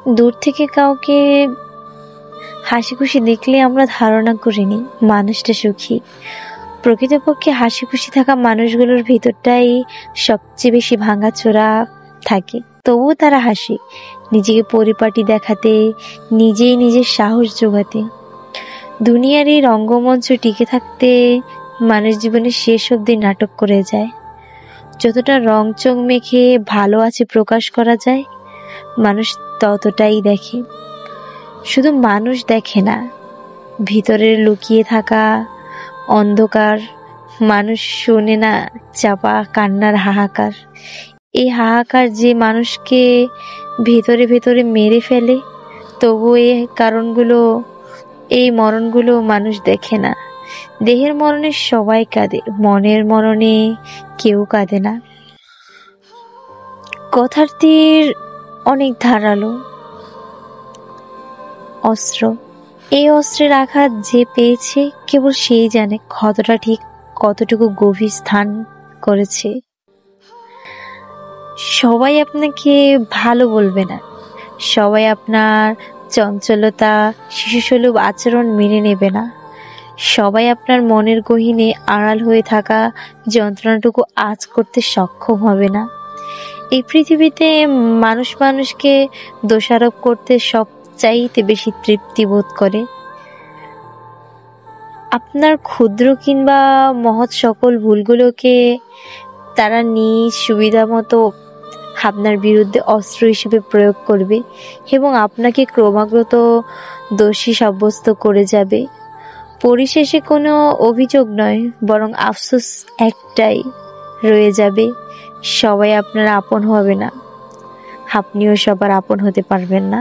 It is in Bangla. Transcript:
দূর থেকে কাউকে হাসি খুশি দেখলে আমরা ধারণা করিনি মানুষটা সুখী। প্রকৃতপক্ষে হাসি খুশি থাকা মানুষগুলোর ভিতরটাই সবচেয়ে বেশি ভাঙাচোরা থাকে, তবুও তারা হাসে নিজেকে পরিপাটি দেখাতে, নিজেই নিজের সাহস জোগাতে। দুনিয়ার এই রঙ্গমঞ্চ টিকে থাকতে মানুষ জীবনের শেষ অবধি নাটক করে যায়। যতটা রং চং মেখে ভালো আছে প্রকাশ করা যায়, মানুষ ততটাই দেখে। শুধু মানুষ দেখে না, ভিতরের লুকিয়ে থাকা অন্ধকার। মানুষ শোনে না চাপা কান্নার হাহাকার। এই হাহাকার যে মানুষকে ভেতরে ভেতরে মেরে ফেলে, তবু এই মরণগুলো মানুষ দেখে না। দেহের মরণে সবাই কাঁদে, মনের মরণে কেউ কাঁদে না। কথার তীর অনেক ধারালো অস্ত্র। এই অস্ত্রের আঘাত যে পেয়েছে কেবল সেই জানে ক্ষতটা ঠিক কতটুকু গভীর স্থান করেছে। সবাই আপনাকে ভালো বলবে না, সবাই আপনার চঞ্চলতা, শিশুসুলভ আচরণ মেনে নেবে না, সবাই আপনার মনের গহীনে আড়াল হয়ে থাকা যন্ত্রণাটুকু আঁচ করতে সক্ষম হবে না। এই পৃথিবীতে মানুষ মানুষকে দোষারোপ করতে সবচাইতে বেশি তৃপ্তি বোধ করে। আপনার ক্ষুদ্র কিংবা মহৎ সকল ভুলগুলোকে তারা নিজ সুবিধা মতো আপনার বিরুদ্ধে অস্ত্র হিসেবে প্রয়োগ করবে এবং আপনাকে ক্রমাগত দোষী সাব্যস্ত করে যাবে। পরিশেষে কোনো অভিযোগ নয়, বরং আফসোস একটাই রয়ে যাবে, সবাই আপনার আপন হবে না, আপনিও সবার আপন হতে পারবেন না।